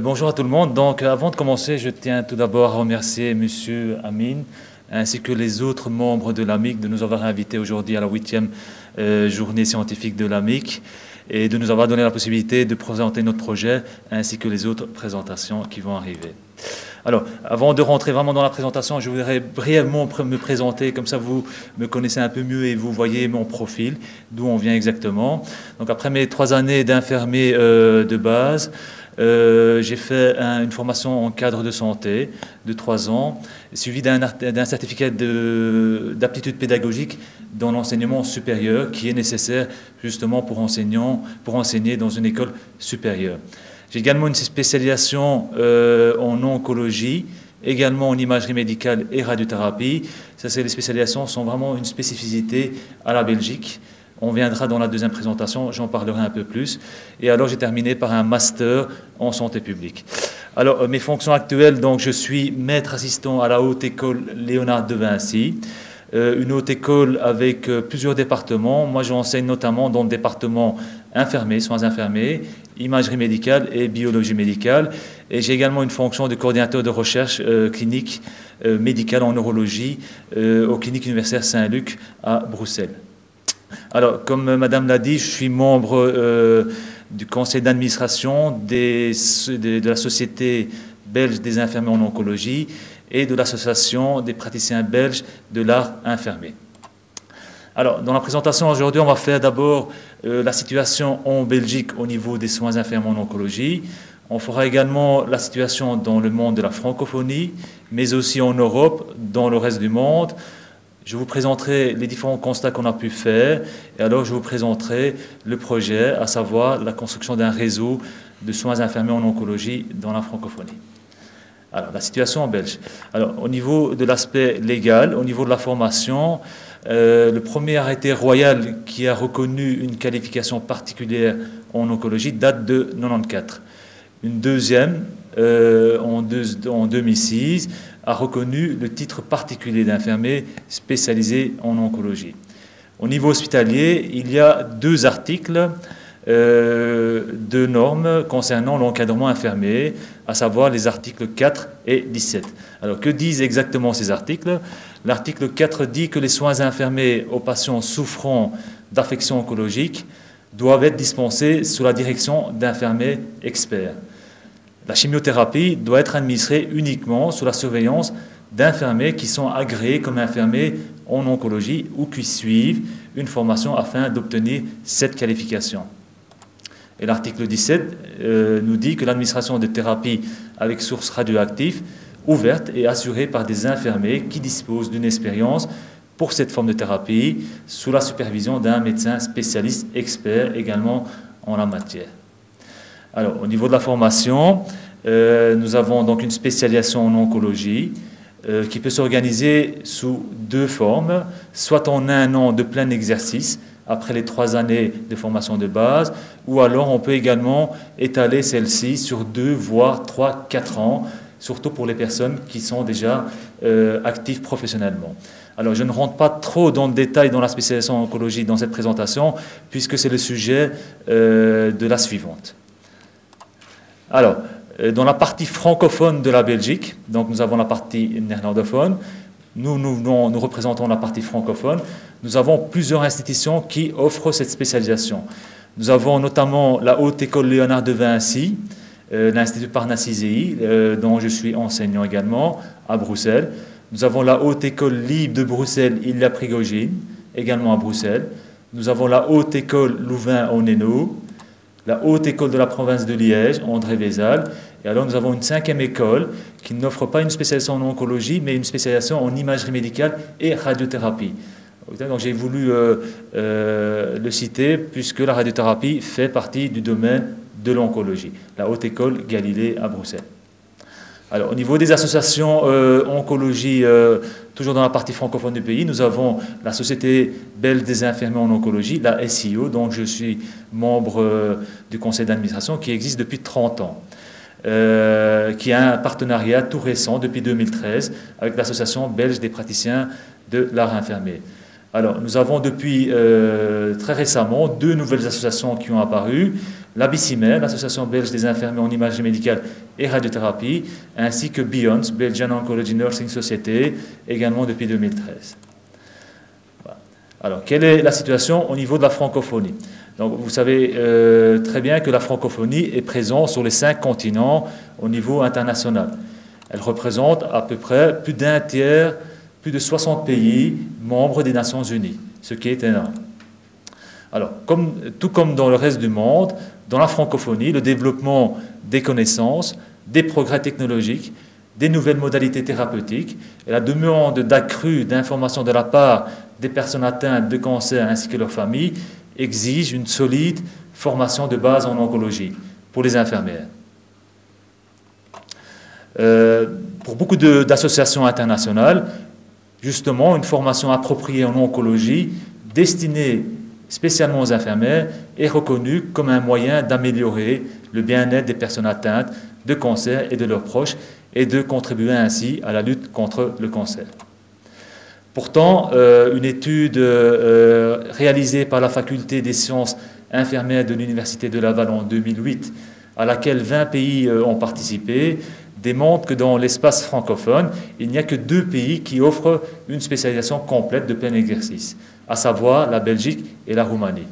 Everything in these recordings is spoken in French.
Bonjour à tout le monde. Donc, avant de commencer, je tiens tout d'abord à remercier Monsieur Amin ainsi que les autres membres de l'AMIC de nous avoir invités aujourd'hui à la 8e journée scientifique de l'AMIC et de nous avoir donné la possibilité de présenter notre projet ainsi que les autres présentations qui vont arriver. Alors, avant de rentrer vraiment dans la présentation, je voudrais brièvement me présenter, comme ça vous me connaissez un peu mieux et vous voyez mon profil, d'où on vient exactement. Donc, après mes 3 années d'infirmier de base, j'ai fait une formation en cadre de santé de 3 ans, suivi d'un certificat d'aptitude pédagogique dans l'enseignement supérieur qui est nécessaire justement pour enseigner dans une école supérieure. J'ai également une spécialisation en oncologie, également en imagerie médicale et radiothérapie. Les spécialisations sont vraiment une spécificité à la Belgique. On viendra dans la deuxième présentation, j'en parlerai un peu plus. Et alors, j'ai terminé par un master en santé publique. Alors, mes fonctions actuelles, donc, je suis maître assistant à la Haute École Léonard de Vinci, une haute école avec plusieurs départements. Moi, j'enseigne notamment dans le département infirmier, soins infirmiers, imagerie médicale et biologie médicale. Et j'ai également une fonction de coordinateur de recherche clinique médicale en neurologie aux cliniques universitaires Saint-Luc à Bruxelles. Alors, comme Madame l'a dit, je suis membre du conseil d'administration de la Société belge des infirmiers en oncologie et de l'Association des praticiens belges de l'art infirmier. Alors, dans la présentation aujourd'hui, on va faire d'abord la situation en Belgique au niveau des soins infirmiers en oncologie. On fera également la situation dans le monde de la francophonie, mais aussi en Europe, dans le reste du monde. Je vous présenterai les différents constats qu'on a pu faire et alors je vous présenterai le projet, à savoir la construction d'un réseau de soins infirmiers en oncologie dans la francophonie. Alors, la situation en Belgique. Alors, au niveau de l'aspect légal, au niveau de la formation, le premier arrêté royal qui a reconnu une qualification particulière en oncologie date de 1994. Une deuxième, en 2006, a reconnu le titre particulier d'infirmier spécialisé en oncologie. Au niveau hospitalier, il y a 2 articles de normes concernant l'encadrement infirmier, à savoir les articles 4 et 17. Alors, que disent exactement ces articles? L'article 4 dit que les soins infirmiers aux patients souffrant d'affections oncologiques doivent être dispensés sous la direction d'infirmiers experts. La chimiothérapie doit être administrée uniquement sous la surveillance d'infirmiers qui sont agréés comme infirmiers en oncologie ou qui suivent une formation afin d'obtenir cette qualification. Et l'article 17 nous dit que l'administration de thérapies avec sources radioactives ouverte et assurée par des infirmiers qui disposent d'une expérience pour cette forme de thérapie sous la supervision d'un médecin spécialiste expert également en la matière. Alors, au niveau de la formation, nous avons donc une spécialisation en oncologie qui peut s'organiser sous 2 formes, soit en 1 an de plein exercice, après les 3 années de formation de base, ou alors on peut également étaler celle-ci sur 2, voire 3, 4 ans, surtout pour les personnes qui sont déjà actives professionnellement. Alors, je ne rentre pas trop dans le détail dans la spécialisation en oncologie dans cette présentation, puisque c'est le sujet de la suivante. Alors, dans la partie francophone de la Belgique, donc nous avons la partie néerlandophone, nous représentons la partie francophone, nous avons plusieurs institutions qui offrent cette spécialisation. Nous avons notamment la Haute École Léonard de Vinci, l'Institut Parnassis, dont je suis enseignant également, à Bruxelles. Nous avons la Haute École Libre de Bruxelles, Ilya Prigogine, également à Bruxelles. Nous avons la Haute École Louvain-en-Hainaut, la Haute École de la province de Liège, André Vézal. Et alors nous avons une 5e école qui n'offre pas une spécialisation en oncologie, mais une spécialisation en imagerie médicale et radiothérapie. Donc j'ai voulu le citer, puisque la radiothérapie fait partie du domaine de l'oncologie. La Haute École Galilée à Bruxelles. Alors, au niveau des associations oncologie, toujours dans la partie francophone du pays, nous avons la Société belge des infirmiers en oncologie, la SIO, dont je suis membre du conseil d'administration, qui existe depuis 30 ans, qui a un partenariat tout récent, depuis 2013, avec l'Association belge des praticiens de l'art infirmier. Alors, nous avons depuis très récemment 2 nouvelles associations qui ont apparu, l'ABICIMER, l'Association belge des infirmiers en imagerie médicale et radiothérapie, ainsi que BEONS, Belgian Oncology Nursing Society, également depuis 2013. Voilà. Alors, quelle est la situation au niveau de la francophonie? Donc, vous savez très bien que la francophonie est présente sur les 5 continents au niveau international. Elle représente à peu près plus d'un tiers, plus de 60 pays membres des Nations Unies, ce qui est énorme. Alors, tout comme dans le reste du monde, dans la francophonie, le développement des connaissances, des progrès technologiques, des nouvelles modalités thérapeutiques et la demande d'accru d'informations de la part des personnes atteintes de cancer ainsi que leurs familles exige une solide formation de base en oncologie pour les infirmières. Pour beaucoup d'associations internationales, justement, une formation appropriée en oncologie destinée spécialement aux infirmières est reconnue comme un moyen d'améliorer le bien-être des personnes atteintes de cancer et de leurs proches et de contribuer ainsi à la lutte contre le cancer. Pourtant, une étude réalisée par la faculté des sciences infirmières de l'Université de Laval en 2008, à laquelle 20 pays ont participé, démontre que dans l'espace francophone, il n'y a que 2 pays qui offrent une spécialisation complète de plein exercice, à savoir la Belgique et la Roumanie.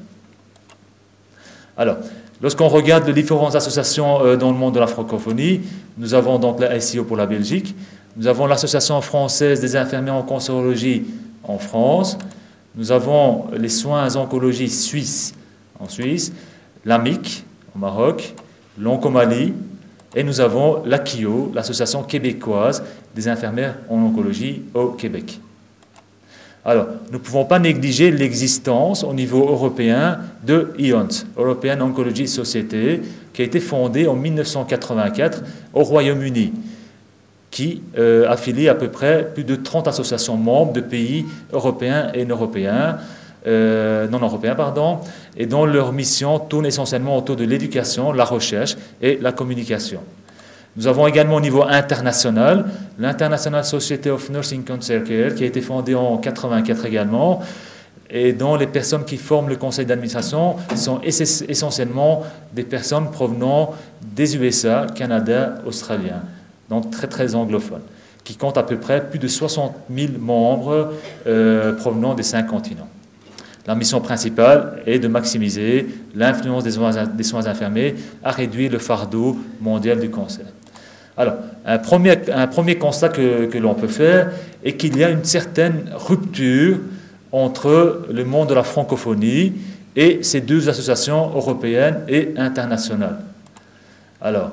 Alors, lorsqu'on regarde les différentes associations dans le monde de la francophonie, nous avons donc la SIO pour la Belgique, nous avons l'Association française des infirmiers en cancérologie en France, nous avons les soins oncologie suisses en Suisse, l'AMIC au Maroc, l'Oncomalie, et nous avons l'AKIO, l'Association québécoise des infirmières en oncologie au Québec. Alors, nous ne pouvons pas négliger l'existence au niveau européen de EONS, European Oncology Society, qui a été fondée en 1984 au Royaume-Uni, qui affilie à peu près plus de 30 associations membres de pays européens et non européens, et dont leur mission tourne essentiellement autour de l'éducation, la recherche et la communication. Nous avons également au niveau international l'International Society of Nursing Cancer Care, qui a été fondée en 1984 également, et dont les personnes qui forment le conseil d'administration sont essentiellement des personnes provenant des USA, Canada, Australien, donc très très anglophones, qui comptent à peu près plus de 60 000 membres provenant des 5 continents. La mission principale est de maximiser l'influence des soins infirmiers à réduire le fardeau mondial du cancer. Alors, un premier constat que l'on peut faire est qu'il y a une certaine rupture entre le monde de la francophonie et ces 2 associations européennes et internationales. Alors,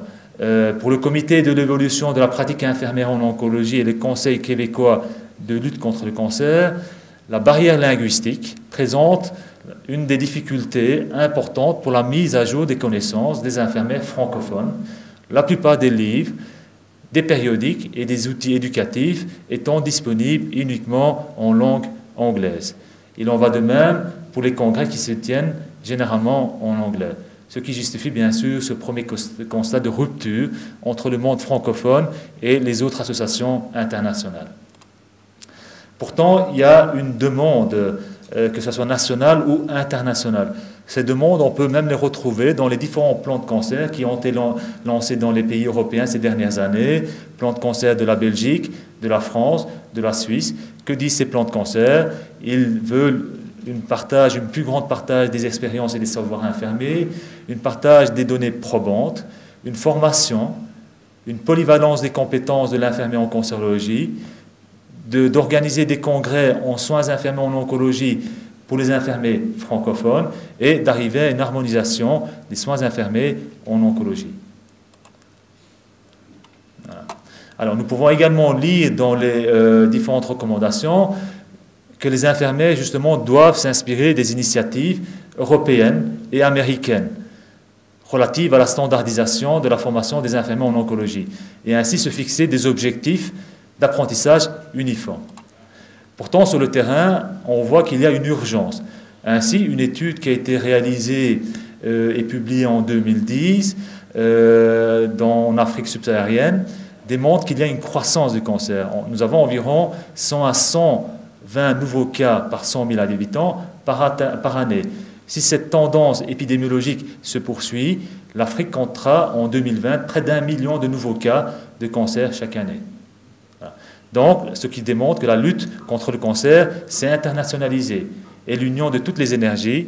pour le comité de l'évolution de la pratique infirmière en oncologie et le Conseil québécois de lutte contre le cancer, la barrière linguistique présente une des difficultés importantes pour la mise à jour des connaissances des infirmières francophones, la plupart des livres, des périodiques et des outils éducatifs étant disponibles uniquement en langue anglaise. Il en va de même pour les congrès qui se tiennent généralement en anglais, ce qui justifie bien sûr ce premier constat de rupture entre le monde francophone et les autres associations internationales. Pourtant, il y a une demande, que ce soit nationale ou internationale. Ces demandes, on peut même les retrouver dans les différents plans de cancer qui ont été lancés dans les pays européens ces dernières années. Plans de cancer de la Belgique, de la France, de la Suisse. Que disent ces plans de cancer? Ils veulent un plus grand partage des expériences et des savoirs infirmiers, un partage des données probantes, une formation, une polyvalence des compétences de l'infirmier en cancérologie, d'organiser des congrès en soins infirmiers en oncologie pour les infirmiers francophones et d'arriver à une harmonisation des soins infirmiers en oncologie. Voilà. Alors, nous pouvons également lire dans les différentes recommandations que les infirmiers, justement, doivent s'inspirer des initiatives européennes et américaines relatives à la standardisation de la formation des infirmiers en oncologie et ainsi se fixer des objectifs d'apprentissage uniforme. Pourtant, sur le terrain, on voit qu'il y a une urgence. Ainsi, une étude qui a été réalisée et publiée en 2010 en Afrique subsaharienne démontre qu'il y a une croissance du cancer. Nous avons environ 100 à 120 20 nouveaux cas par 100 000 habitants par année. Si cette tendance épidémiologique se poursuit, l'Afrique comptera en 2020 près d'1 million de nouveaux cas de cancer chaque année. Voilà. Donc, ce qui démontre que la lutte contre le cancer s'est internationalisée et l'union de toutes les énergies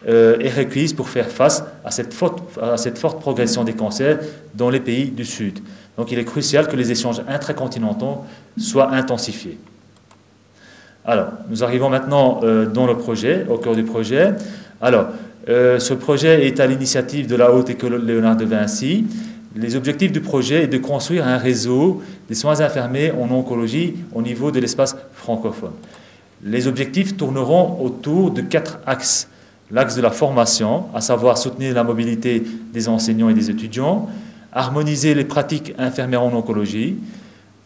est requise pour faire face à cette forte progression des cancers dans les pays du Sud. Donc il est crucial que les échanges intracontinentaux soient intensifiés. Alors, nous arrivons maintenant dans le projet, au cœur du projet. Alors, ce projet est à l'initiative de la Haute École Léonard de Vinci. Les objectifs du projet est de construire un réseau des soins infirmiers en oncologie au niveau de l'espace francophone. Les objectifs tourneront autour de 4 axes. L'axe de la formation, à savoir soutenir la mobilité des enseignants et des étudiants, harmoniser les pratiques infirmières en oncologie,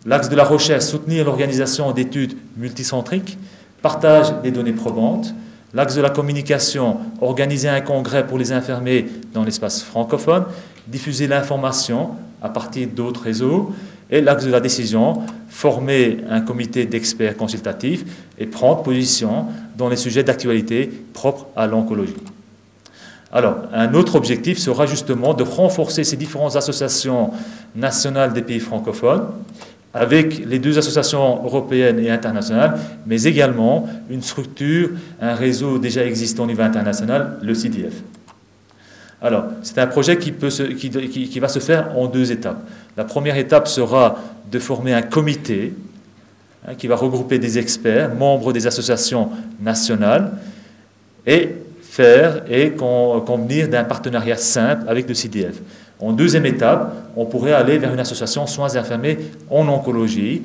l'axe de la recherche, soutenir l'organisation d'études multicentriques, partage des données probantes, l'axe de la communication, organiser un congrès pour les infirmiers dans l'espace francophone, diffuser l'information à partir d'autres réseaux, et l'axe de la décision, former un comité d'experts consultatifs et prendre position dans les sujets d'actualité propres à l'oncologie. Alors, un autre objectif sera justement de renforcer ces différentes associations nationales des pays francophones, avec les 2 associations européennes et internationales, mais également une structure, un réseau déjà existant au niveau international, le CDF. Alors, c'est un projet qui va se faire en 2 étapes. La première étape sera de former un comité qui va regrouper des experts, membres des associations nationales, et convenir d'un partenariat simple avec le CDF. En 2e étape, on pourrait aller vers une association soins infirmiers en oncologie,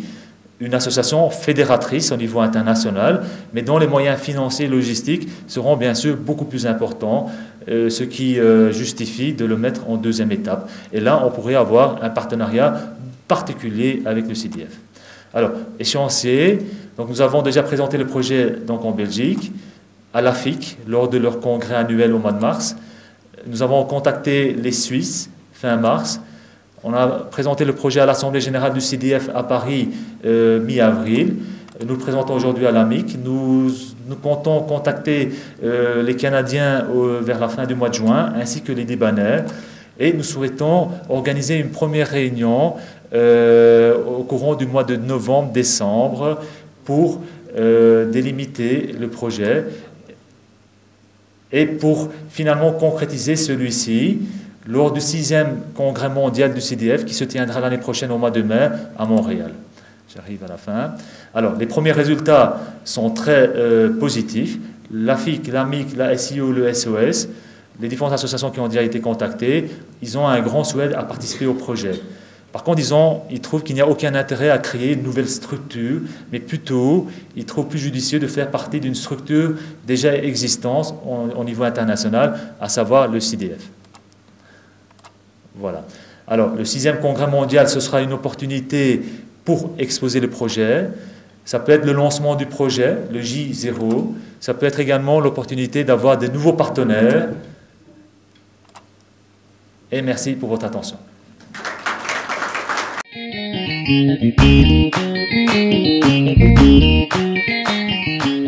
une association fédératrice au niveau international, mais dont les moyens financiers et logistiques seront bien sûr beaucoup plus importants, ce qui justifie de le mettre en 2e étape. Et là, on pourrait avoir un partenariat particulier avec le CDF. Alors, échéancier, donc nous avons déjà présenté le projet donc, en Belgique, à l'AFIC, lors de leur congrès annuel au mois de mars. Nous avons contacté les Suisses fin mars. On a présenté le projet à l'Assemblée générale du CDF à Paris mi-avril. Nous le présentons aujourd'hui à l'AMIC. Nous comptons contacter les Canadiens vers la fin du mois de juin, ainsi que les Libanais. Et nous souhaitons organiser une première réunion au courant du mois de novembre-décembre pour délimiter le projet et pour finalement concrétiser celui-ci lors du 6e congrès mondial du CDF qui se tiendra l'année prochaine au mois de mai à Montréal. J'arrive à la fin. Alors, les premiers résultats sont très positifs. L'AFIC, l'AMIC, la SIO, le SOS, les différentes associations qui ont déjà été contactées, ils ont un grand souhait à participer au projet. Par contre, ils trouvent qu'il n'y a aucun intérêt à créer une nouvelle structure, mais plutôt, ils trouvent plus judicieux de faire partie d'une structure déjà existante au niveau international, à savoir le CDF. Voilà. Alors, le 6e congrès mondial, ce sera une opportunité pour exposer le projet. Ça peut être le lancement du projet, le J0. Ça peut être également l'opportunité d'avoir de nouveaux partenaires. Et merci pour votre attention.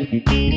Thank you.